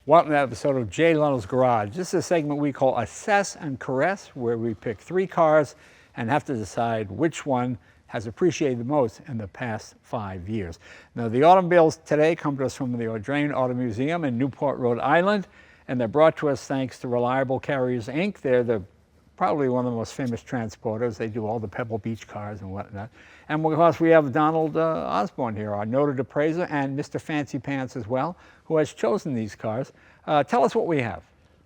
Welcome to an episode of Jay Leno's Garage. This is a segment we call Assess and Caress, where we pick 3 cars and have to decide which one has appreciated the most in the past 5 years. Now, the automobiles today come to us from the Audrain Auto Museum in Newport, Rhode Island, and they're brought to us thanks to Reliable Carriers, Inc. They're probably one of the most famous transporters. They do all the Pebble Beach cars and whatnot. And of course, we have Donald Osborne here, our noted appraiser, and Mr. Fancy Pants as well, who has chosen these cars. Tell us what we have.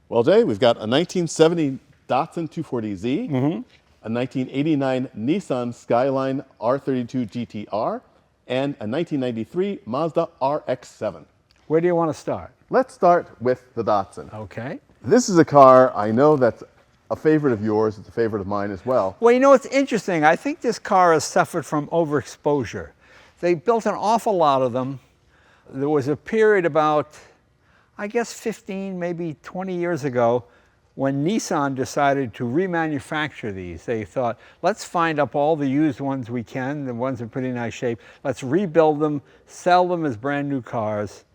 Well, Jay, we've got a 1970 Datsun 240Z, a 1989 Nissan Skyline R32 GT-R, and a 1993 Mazda RX-7. Where do you want to start? Let's start with the Datsun. Okay. This is a car I know that's a favorite of yours. It's a favorite of mine as well. Well, you know, it's interesting. I think this car has suffered from overexposure. They built an awful lot of them. There was a period about, I guess, 15, maybe 20 years ago when Nissan decided to remanufacture these. They thought, let's find up all the used ones we can, the ones in pretty nice shape. Let's rebuild them, sell them as brand new cars.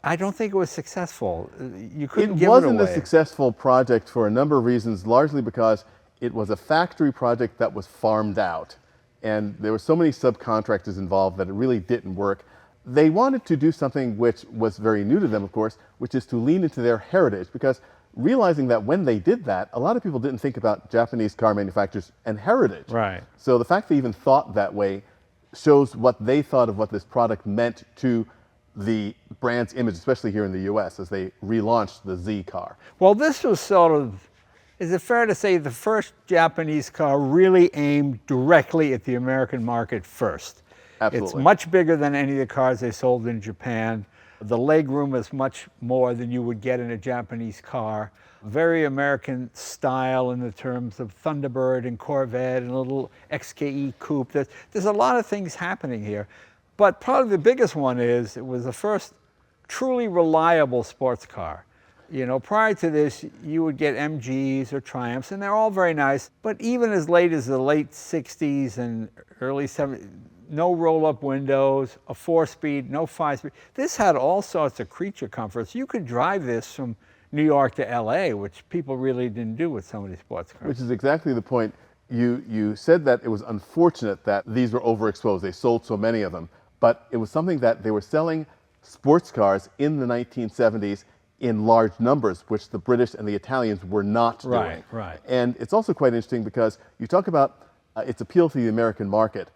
I don't think it was successful. You couldn't give it away. It wasn't a successful project for a number of reasons, largely because it was a factory project that was farmed out. And there were so many subcontractors involved that it really didn't work. They wanted to do something which was very new to them, of course, which is to lean into their heritage, because realizing that when they did that, a lot of people didn't think about Japanese car manufacturers and heritage. Right. So the fact they even thought that way shows what they thought of what this product meant to the brand's image, especially here in the US, as they relaunched the Z car. Well, this was sort of, is it fair to say, the first Japanese car really aimed directly at the American market first? Absolutely. It's much bigger than any of the cars they sold in Japan. The legroom is much more than you would get in a Japanese car. Very American style in the terms of Thunderbird and Corvette and a little XKE coupe. There's a lot of things happening here. But probably the biggest one is it was the first truly reliable sports car. You know, prior to this, you would get MGs or Triumphs, and they're all very nice. But even as late as the late 60s and early 70s, no roll-up windows, a 4-speed, no 5-speed. This had all sorts of creature comforts. You could drive this from New York to LA, which people really didn't do with some of these sports cars. Which is exactly the point. You said that it was unfortunate that these were overexposed. They sold so many of them. But it was something that they were selling sports cars in the 1970s in large numbers, which the British and the Italians were not doing. Right, right. And it's also quite interesting because you talk about its appeal to the American market.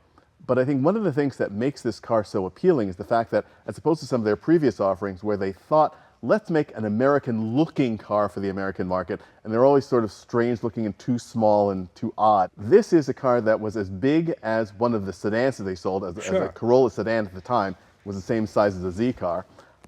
But I think one of the things that makes this car so appealing is the fact that, as opposed to some of their previous offerings where they thought, let's make an American-looking car for the American market, and they're always sort of strange-looking and too small and too odd. This is a car that was as big as one of the sedans that they sold, as a Corolla sedan at the time, was the same size as a Z car.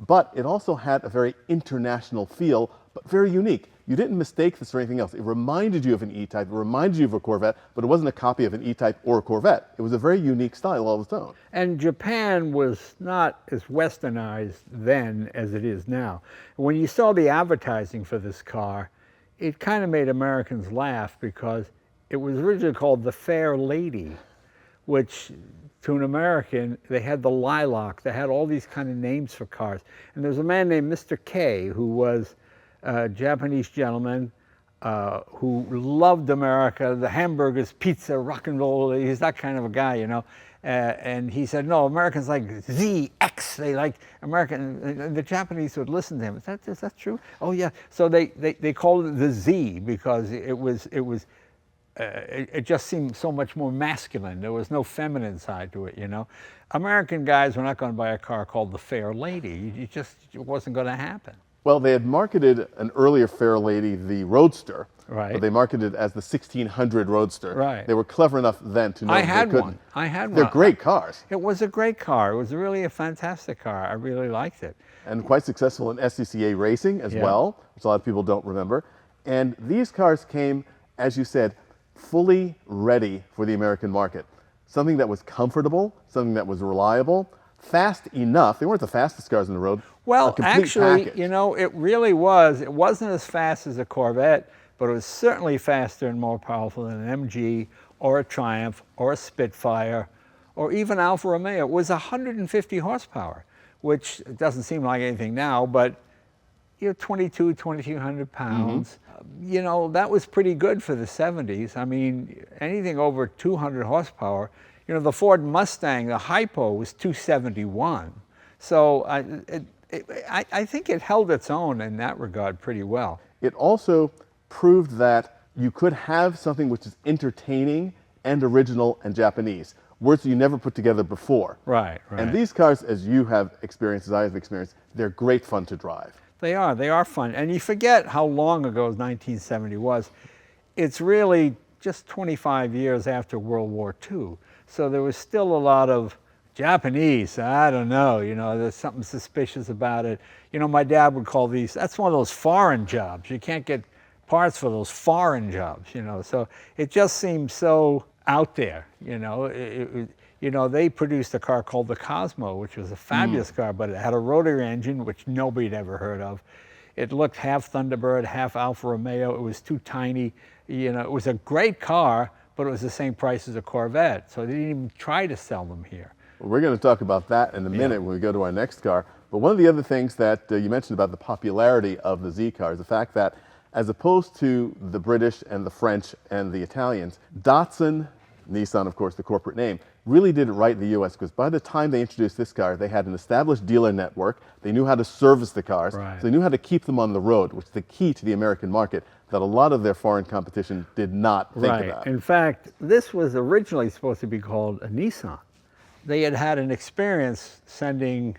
But it also had a very international feel, but very unique. You didn't mistake this for anything else. It reminded you of an E-Type, it reminded you of a Corvette, but it wasn't a copy of an E-Type or a Corvette. It was a very unique style all its own. And Japan was not as westernized then as it is now. When you saw the advertising for this car, it kind of made Americans laugh because it was originally called the Fair Lady, which to an American, they had the Lilac, they had all these kind of names for cars. And there was a man named Mr. K who was a Japanese gentleman who loved America, the hamburgers, pizza, rock and roll. He's that kind of a guy, you know. And he said, no, Americans like Z, X, they like American, and the Japanese would listen to him. Is that true? Oh yeah. So they called it the Z because it just seemed so much more masculine. There was no feminine side to it, you know. American guys were not going to buy a car called the Fair Lady. It wasn't going to happen. Well, they had marketed an earlier Fair Lady, the Roadster, right? But they marketed it as the 1600 Roadster. Right. They were clever enough then to know I they had couldn't. one. I had one. They're great cars. It was a great car. It was really a fantastic car. I really liked it. And quite successful in SCCA racing as well, which a lot of people don't remember. And these cars came, as you said, fully ready for the American market. Something that was comfortable, something that was reliable, fast enough. They weren't the fastest cars on the road. Well, actually, you know, it really was. It wasn't as fast as a Corvette, but it was certainly faster and more powerful than an MG or a Triumph or a Spitfire or even Alfa Romeo. It was 150 horsepower, which doesn't seem like anything now, but 2,200 pounds. You know, that was pretty good for the 70s. I mean, anything over 200 horsepower. You know, the Ford Mustang, the hypo, was 271. So I think it held its own in that regard pretty well. It also proved that you could have something which is entertaining and original and Japanese, words that you never put together before. Right, right. And these cars, as you have experienced, as I have experienced, they're great fun to drive. They are fun. And you forget how long ago 1970 was. It's really just 25 years after World War II. So there was still a lot of Japanese, I don't know, you know, there's something suspicious about it. You know, my dad would call these, that's one of those foreign jobs. You can't get parts for those foreign jobs, you know. So it just seems so out there, you know. You know, they produced a car called the Cosmo, which was a fabulous car, but it had a rotary engine, which nobody had ever heard of. It looked half Thunderbird, half Alfa Romeo. It was too tiny. You know, it was a great car, but it was the same price as a Corvette. So they didn't even try to sell them here. Well, we're going to talk about that in a minute when we go to our next car. But one of the other things that you mentioned about the popularity of the Z car is the fact that, as opposed to the British and the French and the Italians, Datsun, Nissan, of course, the corporate name, really did it right in the U.S. because by the time they introduced this car, they had an established dealer network. They knew how to service the cars. Right. So they knew how to keep them on the road, which is the key to the American market that a lot of their foreign competition did not think about. In fact, this was originally supposed to be called a Nissan. They had an experience sending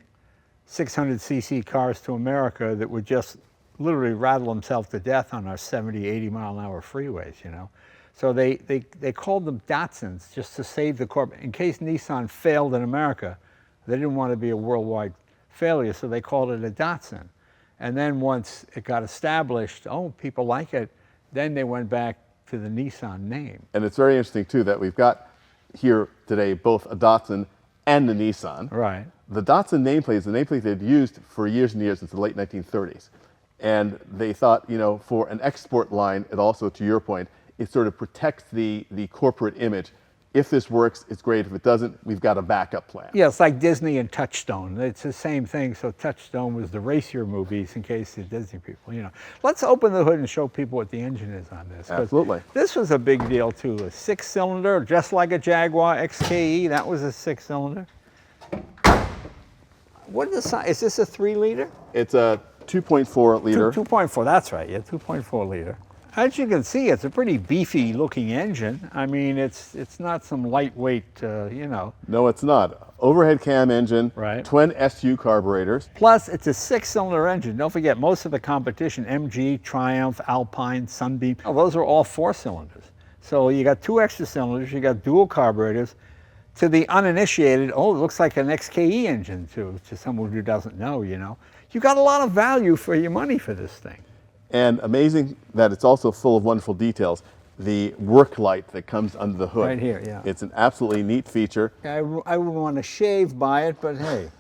600cc cars to America that would just literally rattle themselves to death on our 70, 80 mile an hour freeways, you know. So they called them Datsuns just to save the corp. In case Nissan failed in America, they didn't want to be a worldwide failure, so they called it a Datsun. And then once it got established, oh, people like it, then they went back to the Nissan name. And it's very interesting, too, that we've got here today both a Datsun and a Nissan. Right. The Datsun nameplate is the nameplate they'd used for years and years since the late 1930s. And they thought, you know, for an export line, it also, to your point, it sort of protects the corporate image. If this works, it's great. If it doesn't, we've got a backup plan. Yeah, it's like Disney and Touchstone. It's the same thing. So Touchstone was the racier movies in case the Disney people, you know. Let's open the hood and show people what the engine is on this. Absolutely. This was a big deal too. A 6-cylinder, just like a Jaguar XKE. That was a 6-cylinder. What is the size? Is this a 3-liter? It's a 2.4 liter. 2.4, that's right, yeah, 2.4 liter. As you can see, it's a pretty beefy looking engine. I mean, it's not some lightweight, you know. No, it's not. Overhead cam engine, Right. twin SU carburetors. Plus, it's a 6-cylinder engine. Don't forget, most of the competition, MG, Triumph, Alpine, Sunbeam, those are all 4-cylinders. So you got 2 extra cylinders, you got dual carburetors. To the uninitiated, oh, it looks like an XKE engine to someone who doesn't know, you know. You got a lot of value for your money for this thing. And amazing that it's also full of wonderful details. The work light that comes under the hood. Right here, yeah. It's an absolutely neat feature. I wouldn't want to shave by it, but hey.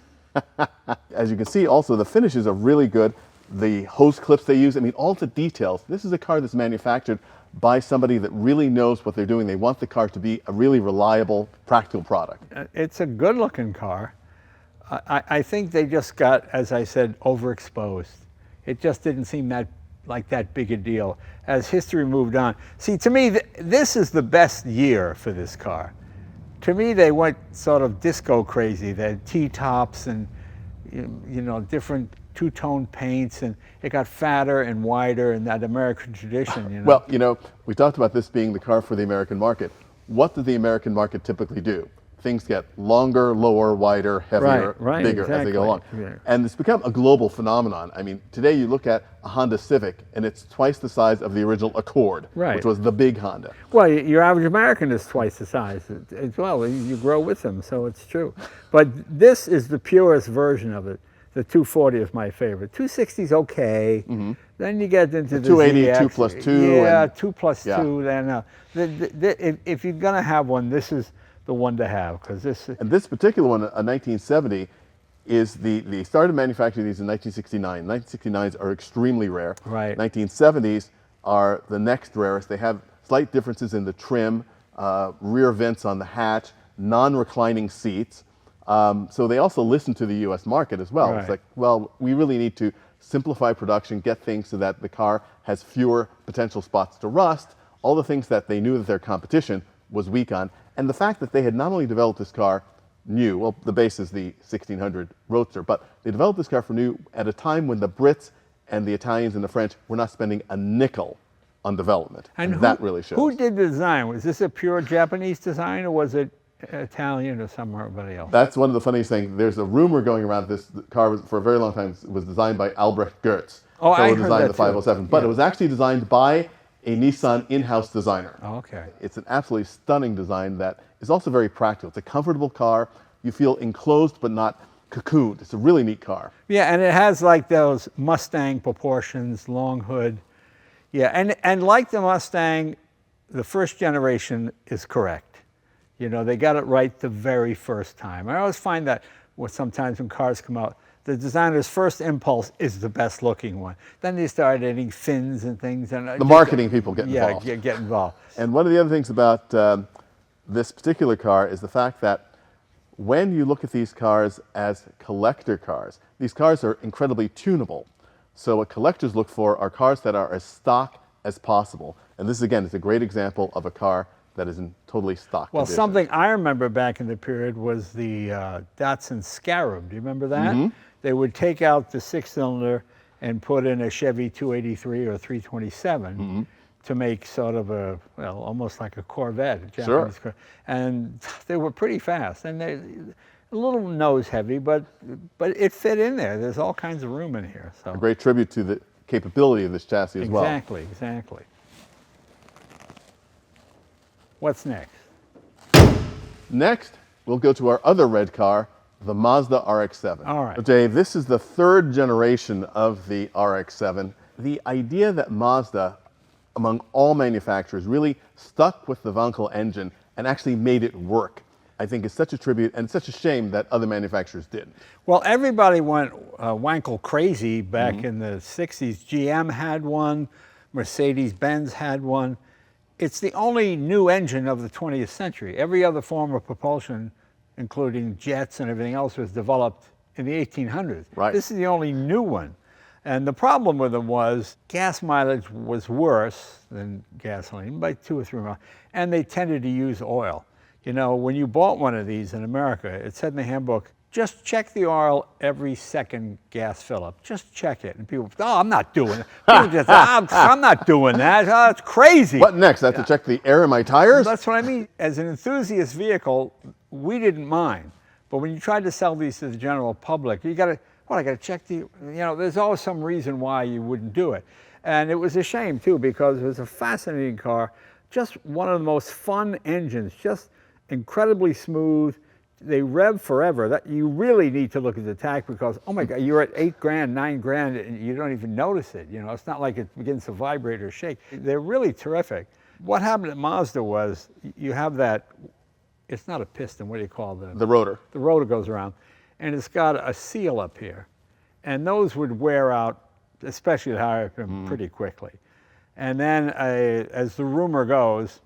As you can see, also, the finishes are really good. The hose clips they use, I mean, all the details. This is a car that's manufactured by somebody that really knows what they're doing. They want the car to be a really reliable, practical product. It's a good-looking car. I think they just got, as I said, overexposed. It just didn't seem like that big a deal as history moved on. See, to me, this is the best year for this car. To me, they went sort of disco crazy. They had T-tops and, you know, different two-tone paints, and it got fatter and wider in that American tradition, you know. Well, you know, we talked about this being the car for the American market. What does the American market typically do? Things get longer, lower, wider, heavier, Right, bigger exactly. as they go along. Yeah. And it's become a global phenomenon. I mean, today you look at a Honda Civic and it's twice the size of the original Accord, Right. which was the big Honda. Well, your average American is twice the size as well. You grow with them, so it's true. But this is the purest version of it. The 240 is my favorite. 260 is okay. Mm-hmm. Then you get into the 280, ZX. 2 plus 2. Yeah, and, 2 plus 2. Then if you're gonna have one, this is the one to have, because this. And this particular one, a 1970, is they started manufacturing these in 1969. 1969s are extremely rare. Right. 1970s are the next rarest. They have slight differences in the trim, rear vents on the hatch, non-reclining seats. So they also listen to the U.S. market as well. Right. It's like, well, we really need to simplify production, get things so that the car has fewer potential spots to rust, all the things that they knew that their competition was weak on. And the fact that they had not only developed this car new, well, the base is the 1600 Roadster, but they developed this car for new at a time when the Brits and the Italians and the French were not spending a nickel on development. And that really shows. Who did the design? Was this a pure Japanese design, or was it Italian or somebody else? That's one of the funniest things. There's a rumor going around this car was, for a very long time, was designed by Albrecht Goertz. Oh, I heard designed that the 507, but it was actually designed by a Nissan in-house designer. Oh, okay. It's an absolutely stunning design that is also very practical. It's a comfortable car. You feel enclosed but not cocooned. It's a really neat car. Yeah, and it has like those Mustang proportions, long hood. Yeah, and like the Mustang, the first generation is correct. You know, they got it right the very first time. I always find that sometimes when cars come out, the designer's first impulse is the best looking one. Then they start adding fins and things. And the marketing people get involved. Yeah, get involved. And one of the other things about this particular car is the fact that when you look at these cars as collector cars, these cars are incredibly tunable. So what collectors look for are cars that are as stock as possible. And this, again, is a great example of a car that is in totally stock condition. Something I remember back in the period was the Datsun Scarab. Do you remember that? Mm-hmm. They would take out the six-cylinder and put in a Chevy 283 or 327 to make sort of a, well, almost like a Corvette, a Japanese car. And they were pretty fast. And they a little nose heavy, but it fit in there. There's all kinds of room in here. So a great tribute to the capability of this chassis as well. Exactly. What's next? Next, we'll go to our other red car, the Mazda RX-7. All right. Jay, this is the third generation of the RX-7. The idea that Mazda, among all manufacturers, really stuck with the Wankel engine and actually made it work, I think is such a tribute and such a shame that other manufacturers didn't. Well, everybody went Wankel crazy back in the 60s. GM had one, Mercedes-Benz had one. It's the only new engine of the 20th century. Every other form of propulsion, including jets and everything else, was developed in the 1800s. Right. This is the only new one. And the problem with them was gas mileage was worse than gasoline by 2 or 3 miles, and they tended to use oil. You know, when you bought one of these in America, it said in the handbook, just check the oil every second gas fill up. Just check it. And people, oh, I'm not doing it. People just, I'm not doing that. Oh, it's crazy. What next? I have to check the air in my tires? That's what I mean. As an enthusiast vehicle, we didn't mind. But when you tried to sell these to the general public, you got to, I got to check the, you know, there's always some reason why you wouldn't do it. And it was a shame, too, because it was a fascinating car. Just one of the most fun engines, just incredibly smooth. They rev forever. That you really need to look at the tach because, oh my God, you're at $8 grand, $9 grand, and you don't even notice it. You know, it's not like it begins to vibrate or shake. They're really terrific. What happened at Mazda was you have that, it's not a piston, what do you call the rotor. The rotor goes around, and it's got a seal up here. And those would wear out, especially at higher RPM, pretty quickly. And then, as the rumor goes,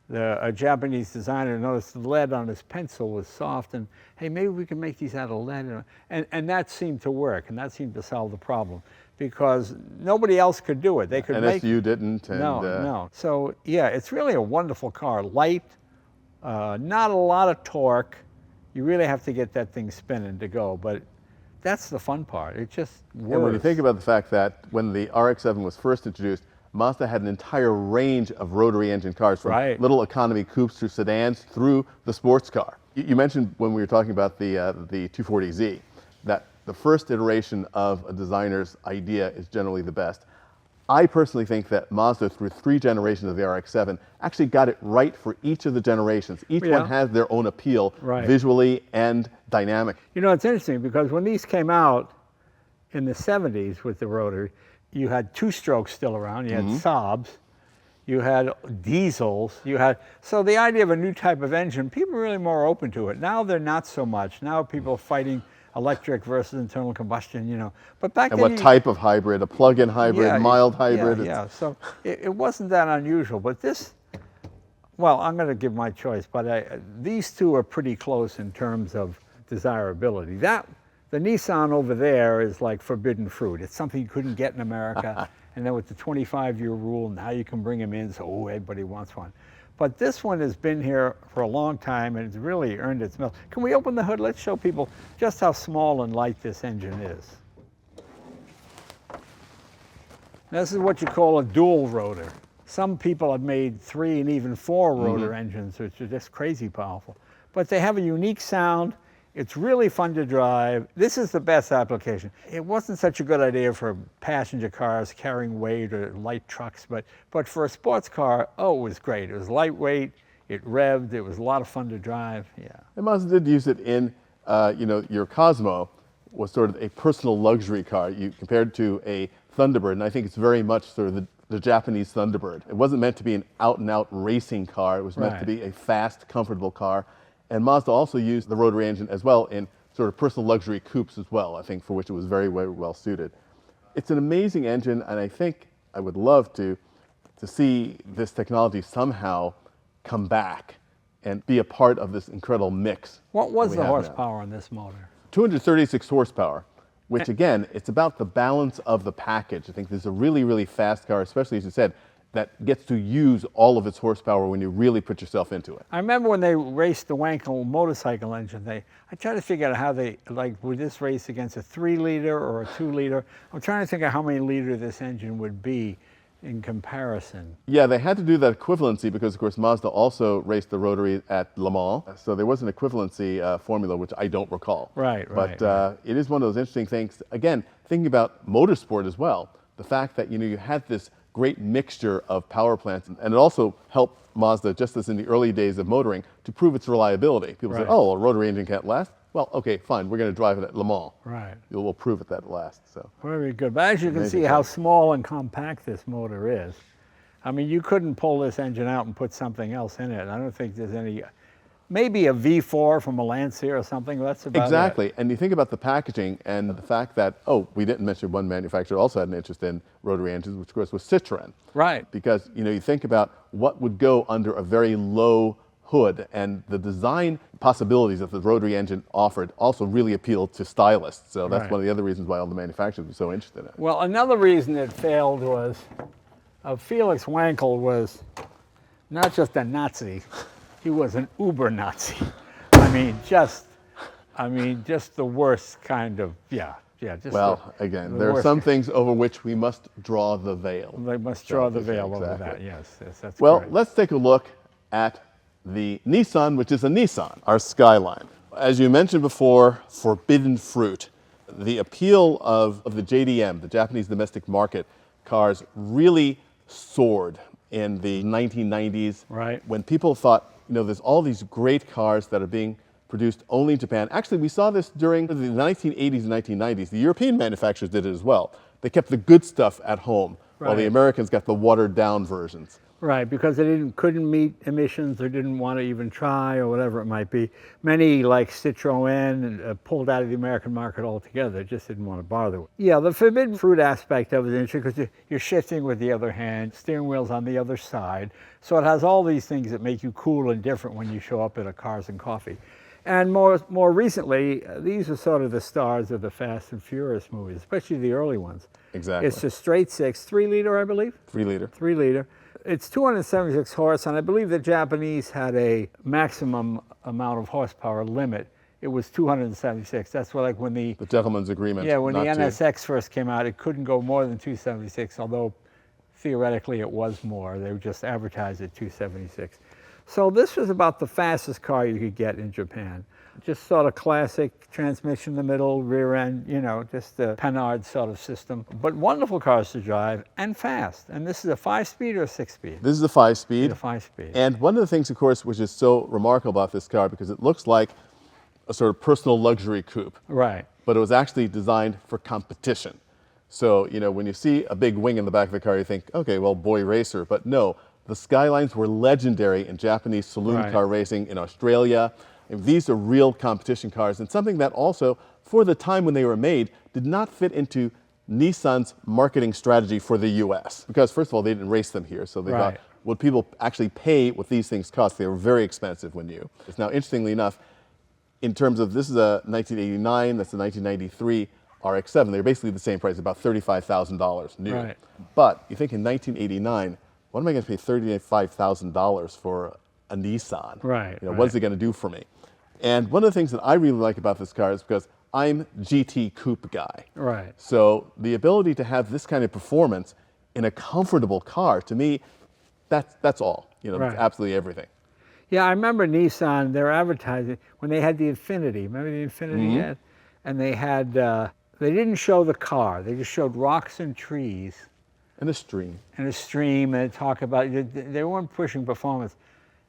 a Japanese designer noticed the lead on his pencil was soft, and hey, maybe we can make these out of lead. And that seemed to work, and that seemed to solve the problem because nobody else could do it. They could make. NSU didn't. And, no. So yeah, it's really a wonderful car. Light, not a lot of torque. You really have to get that thing spinning to go, but that's the fun part. It just works. And when you think about the fact that when the RX-7 was first introduced, Mazda had an entire range of rotary engine cars, from little economy coupes to sedans through the sports car. You mentioned when we were talking about the 240Z that the first iteration of a designer's idea is generally the best. I personally think that Mazda, through 3 generations of the RX-7, actually got it right for each of the generations. Each one has their own appeal, visually and dynamic. You know, it's interesting because when these came out in the 70s with the rotary, you had 2-strokes still around, you had Saabs, you had diesels, so the idea of a new type of engine, people are really more open to it. Now they're not so much. Now people are fighting electric versus internal combustion, you know. But back then, and what type of hybrid? A plug-in hybrid, mild hybrid? Yeah. So it wasn't that unusual. But this, well, I'm going to give my choice, but these two are pretty close in terms of desirability. The Nissan over there is like forbidden fruit. It's something you couldn't get in America. And then with the 25-year rule, now you can bring them in, so everybody wants one. But this one has been here for a long time, and it's really earned its milk. Can we open the hood? Let's show people just how small and light this engine is. This is what you call a dual rotor. Some people have made 3 and even 4 rotor engines, which are just crazy powerful. But they have a unique sound. It's really fun to drive. This is the best application. It wasn't such a good idea for passenger cars carrying weight or light trucks, but for a sports car, oh, it was great. It was lightweight, it revved, it was a lot of fun to drive, yeah. And Mazda did use it in, your Cosmo was sort of a personal luxury car. You compared to a Thunderbird, and I think it's very much sort of the Japanese Thunderbird. It wasn't meant to be an out-and-out racing car. It was meant to be a fast, comfortable car. And Mazda also used the rotary engine as well in sort of personal luxury coupes as well, I think, for which it was very, very well suited. It's an amazing engine, and I think I would love to see this technology somehow come back and be a part of this incredible mix. What was the horsepower on this motor? 236 horsepower, which again, it's about the balance of the package. I think this is a really, really fast car, especially as you said, that gets to use all of its horsepower when you really put yourself into it. I remember when they raced the Wankel motorcycle engine, I tried to figure out how they, would this race against a 3-liter or a 2-liter? I'm trying to think of how many liter this engine would be in comparison. Yeah, they had to do that equivalency because, of course, Mazda also raced the rotary at Le Mans. So there was an equivalency formula, which I don't recall. Right. But it is one of those interesting things. Again, thinking about motorsport as well, the fact that, you had this great mixture of power plants, and it also helped Mazda, just as in the early days of motoring, to prove its reliability. People say, oh, a rotary engine can't last. Well, okay, fine, we're going to drive it at Le Mans. Right. We'll prove it that it lasts. So. Very good. But as you can see how small and compact this motor is. I mean, you couldn't pull this engine out and put something else in it. I don't think there's any, maybe a V4 from a Lancia or something. That's about Exactly. it. And you think about the packaging and the fact that, we didn't mention one manufacturer also had an interest in rotary engines, which of course was Citroën. Right. Because, you think about what would go under a very low hood, and the design possibilities that the rotary engine offered also really appealed to stylists. So that's one of the other reasons why all the manufacturers were so interested in it. Well, another reason it failed was Felix Wankel was not just a Nazi, he was an uber Nazi. I mean, just the worst kind of, just again, there are some things over which we must draw the veil. They must draw the veil over that, yes, that's Well, correct. let's take a look at the Nissan, which is a Nissan, our Skyline. As you mentioned before, forbidden fruit. The appeal of the JDM, the Japanese domestic market cars, really soared in the 1990s. Right. When people thought, there's all these great cars that are being produced only in Japan. Actually, we saw this during the 1980s and 1990s. The European manufacturers did it as well. They kept the good stuff at home, while the Americans got the watered down versions. Right, because they couldn't meet emissions or didn't want to even try or whatever it might be. Many, like Citroën, pulled out of the American market altogether, just didn't want to bother with it. Yeah, the forbidden fruit aspect of it is interesting because you're shifting with the other hand, steering wheel's on the other side, so it has all these things that make you cool and different when you show up at a Cars and Coffee. And more recently, these are sort of the stars of the Fast and Furious movies, especially the early ones. Exactly. It's a straight 6, 3-liter, I believe? 3-liter. 3-liter. It's 276 horse, and I believe the Japanese had a maximum amount of horsepower limit. It was 276. That's why, like when the gentleman's agreement. Yeah, when the NSX first came out, it couldn't go more than 276, although theoretically it was more. They would just advertise at 276. So this was about the fastest car you could get in Japan. Just sort of classic transmission in the middle, rear end, just a Panhard sort of system. But wonderful cars to drive and fast. And this is a 5-speed or a 6-speed? This is a 5-speed. A 5-speed. And one of the things, of course, which is so remarkable about this car, because it looks like a sort of personal luxury coupe. Right. But it was actually designed for competition. So, when you see a big wing in the back of the car, you think, okay, well, boy racer. But no, the Skylines were legendary in Japanese saloon car racing in Australia. And these are real competition cars, and something that also, for the time when they were made, did not fit into Nissan's marketing strategy for the US. Because first of all, they didn't race them here, so they thought, would people actually pay what these things cost? They were very expensive when new. Now, interestingly enough, in terms of, this is a 1989, that's a 1993 RX-7. They're basically the same price, about $35,000 new. Right. But you think in 1989, what am I going to pay $35,000 for a Nissan? Right, What is it going to do for me? And one of the things that I really like about this car is because I'm GT coupe guy. Right. So the ability to have this kind of performance in a comfortable car, to me, that's all. Right. That's absolutely everything. Yeah, I remember Nissan, their advertising, when they had the Infiniti. Remember the Infiniti yet? And they had, they didn't show the car. They just showed rocks and trees. And a stream. And a stream, and talk about, they weren't pushing performance.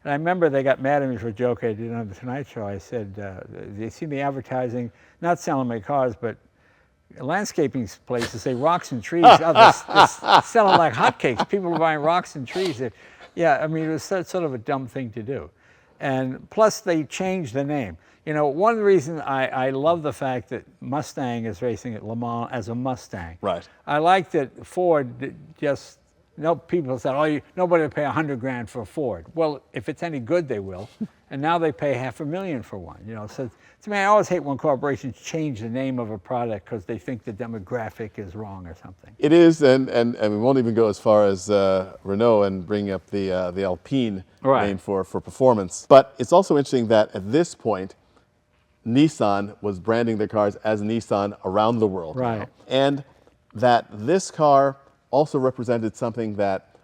And I remember they got mad at me for a joke I did on the Tonight Show. I said, they see the advertising, not selling my cars, but landscaping places say rocks and trees. Oh, they're selling like hotcakes. People are buying rocks and trees. Yeah, I mean, it was sort of a dumb thing to do. And plus, they changed the name. One of the reasons I love the fact that Mustang is racing at Le Mans as a Mustang. Right. I like that Ford just, people said, oh, nobody will pay $100,000 for a Ford. Well, if it's any good, they will. And now they pay $500,000 for one. So to me, I always hate when corporations change the name of a product because they think the demographic is wrong or something. It is, and we won't even go as far as Renault and bring up the Alpine name for performance. But it's also interesting that at this point, Nissan was branding their cars as Nissan around the world. Right. Now. And that this car also represented something that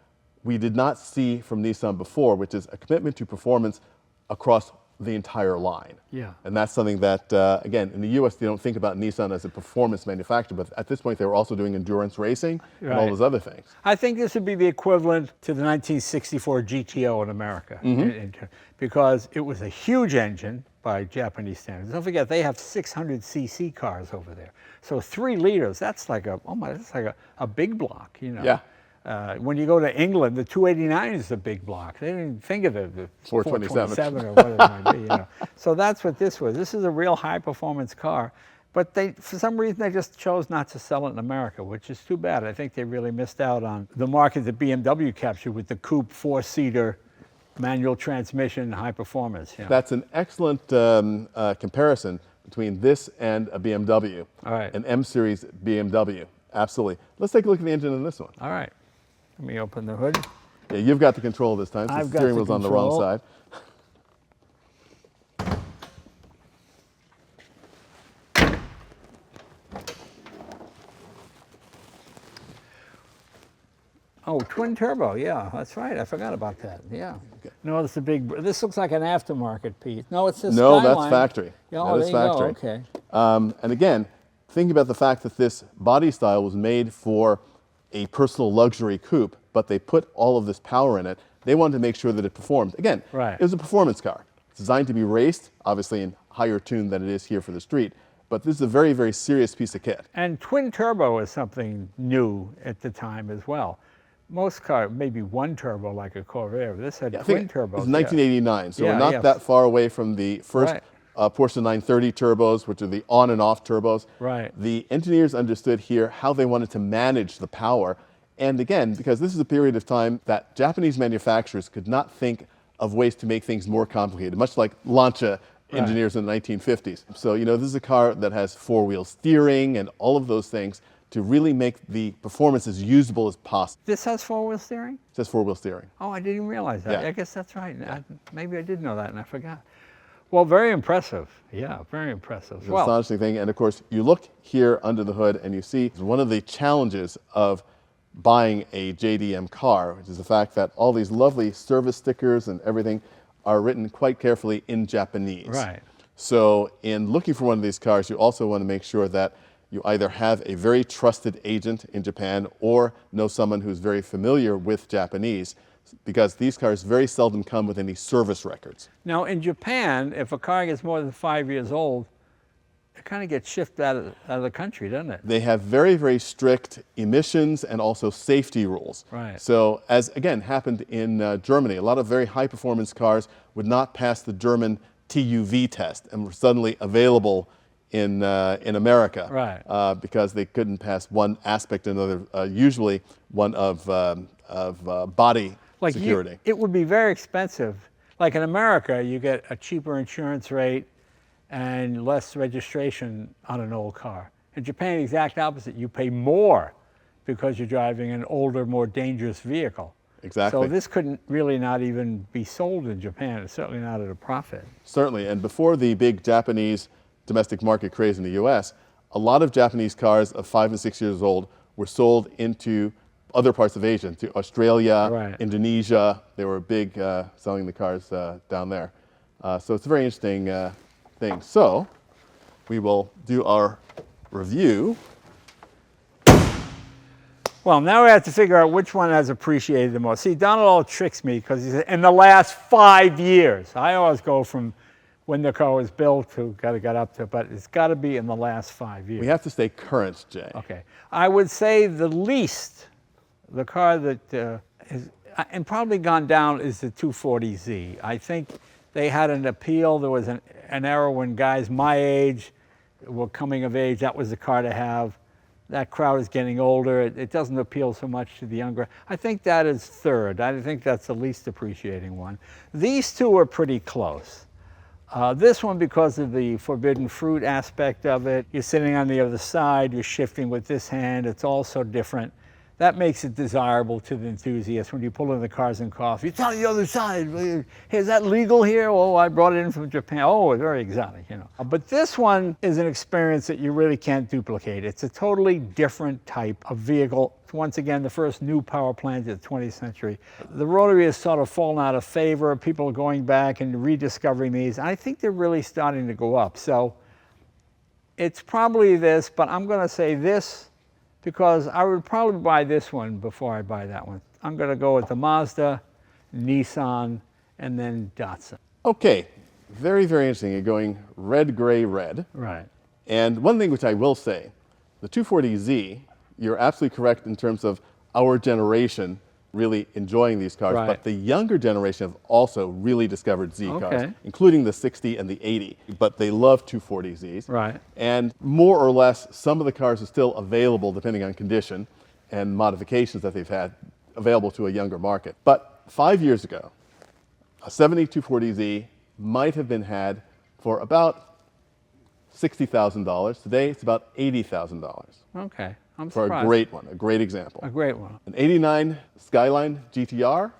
we did not see from Nissan before, which is a commitment to performance across the entire line. Yeah. And that's something that, again, in the US, they don't think about Nissan as a performance manufacturer, but at this point, they were also doing endurance racing and all those other things. I think this would be the equivalent to the 1964 GTO in America, because it was a huge engine by Japanese standards. Don't forget, they have 600cc cars over there. So 3 liters, that's like a big block, Yeah. When you go to England, the 289 is the big block. They didn't even think of the 427 or whatever it might be. So that's what this was. This is a real high-performance car, but for some reason, they just chose not to sell it in America, which is too bad. I think they really missed out on the market that BMW captured with the coupe 4-seater manual transmission, high performance. That's an excellent comparison between this and a BMW, an M-Series BMW. Absolutely. Let's take a look at the engine in this one. All right. Let me open the hood. Yeah, you've got the control this time, so the steering wheel's on the wrong side. Oh, twin turbo, yeah, that's right. I forgot about that. Yeah. Okay. No, this is a big. This looks like an aftermarket piece. No, it's a No, Skyline. that's factory. Oh, that is factory. Okay. And again, think about the fact that this body style was made for a personal luxury coupe, but they put all of this power in it. They wanted to make sure that it performed. Again, it was a performance car. It's designed to be raced, obviously in higher tune than it is here for the street. But this is a very, very serious piece of kit. And twin turbo is something new at the time as well. Most cars, maybe one turbo like a Corvair. This had twin turbos. It's 1989, so we're not that far away from the first Porsche 930 turbos, which are the on and off turbos. Right. The engineers understood here how they wanted to manage the power. And again, because this is a period of time that Japanese manufacturers could not think of ways to make things more complicated, much like Lancia engineers in the 1950s. So, this is a car that has 4-wheel steering and all of those things to really make the performance as usable as possible. This has 4-wheel steering? It has 4-wheel steering. Oh, I didn't realize that. Yeah. I guess that's right. Yeah. Maybe I did know that and I forgot. Well, very impressive. Yeah, very impressive. It's an astonishing thing. And of course, you look here under the hood and you see one of the challenges of buying a JDM car, which is the fact that all these lovely service stickers and everything are written quite carefully in Japanese. Right. So in looking for one of these cars, you also want to make sure that you either have a very trusted agent in Japan or know someone who's very familiar with Japanese, because these cars very seldom come with any service records. Now in Japan, if a car gets more than 5 years old, it kind of gets shipped out of the country, doesn't it? They have very, very strict emissions and also safety rules. Right. So as again happened in Germany, a lot of very high performance cars would not pass the German TUV test and were suddenly available in America, right? Because they couldn't pass one aspect or another, usually one of body security. It would be very expensive. Like in America, you get a cheaper insurance rate, and less registration on an old car. In Japan, the exact opposite. You pay more because you're driving an older, more dangerous vehicle. Exactly. So this couldn't really not even be sold in Japan. It's certainly not at a profit. Certainly, and before the big Japanese domestic market craze in the US, a lot of Japanese cars of 5 and 6 years old were sold into other parts of Asia, to Australia, Right. Indonesia. They were big selling the cars down there. So it's a very interesting thing. So we will do our review. Well, now we have to figure out which one has appreciated the most. See, Donald all tricks me because he said, in the last 5 years. I always go from when the car was built to got up to, but it's got to be in the last 5 years. We have to stay current, Jay. Okay. I would say the least, the car that has and probably gone down is the 240Z. I think they had an appeal. There was an era when guys my age were coming of age. That was the car to have. That crowd is getting older. It doesn't appeal so much to the younger. I think that is third. I think that's the least appreciating one. These two are pretty close. This one, because of the forbidden fruit aspect of it, you're sitting on the other side, you're shifting with this hand, it's all so different. That makes it desirable to the enthusiast. When you pull in the Cars and Coffee, it's on the other side. Hey, is that legal here? Oh, I brought it in from Japan. Oh, it's very exotic, you know. But this one is an experience that you really can't duplicate. It's a totally different type of vehicle. Once again, the first new power plant of the 20th century. The rotary has sort of fallen out of favor. People are going back and rediscovering these. I think they're really starting to go up. So it's probably this, but I'm going to say this, because I would probably buy this one before I buy that one. I'm going to go with the Mazda, Nissan, and then Datsun. Okay, very, very interesting. You're going red, gray, red. Right. And one thing which I will say, the 240Z, you're absolutely correct in terms of our generation really enjoying these cars, Right. but the younger generation have also really discovered Z cars, Okay. including the 60 and the 80, but they love 240Zs. Right. And more or less, some of the cars are still available depending on condition and modifications that they've had available to a younger market. But 5 years ago, a 70 240Z might have been had for about $60,000. Today, it's about $80,000 Okay. I'm for surprised. a great one, a great example. A great one. An 89 Skyline GT-R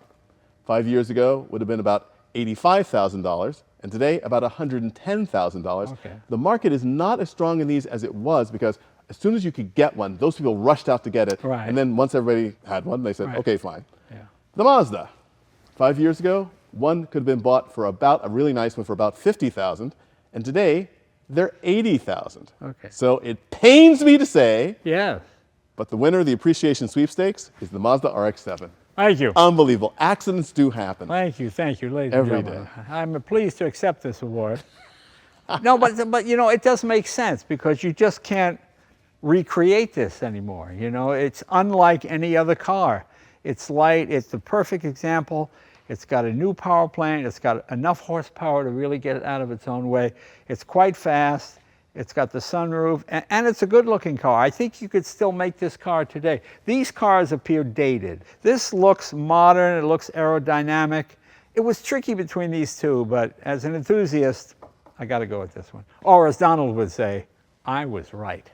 5 years ago would have been about $85,000, and today about $110,000. Okay. The market is not as strong in these as it was, because as soon as you could get one, those people rushed out to get it. Right. And then once everybody had one, they said, Right. okay, fine. Yeah. The Mazda, 5 years ago, one could have been bought for about, a really nice one for about $50,000, and today they're $80,000. Okay. So it pains me to say, Yes. but the winner of the appreciation sweepstakes is the Mazda RX-7. Thank you. Unbelievable. Accidents do happen. Thank you, ladies Every and gentlemen. I'm pleased to accept this award. No, but you know, it does make sense, because you just can't recreate this anymore. You know, it's unlike any other car. It's light, it's the perfect example. It's got a new power plant, it's got enough horsepower to really get it out of its own way. It's quite fast, it's got the sunroof, and it's a good looking car. I think you could still make this car today. These cars appear dated. This looks modern, it looks aerodynamic. It was tricky between these two, but as an enthusiast, I gotta go with this one. Or as Donald would say, I was right.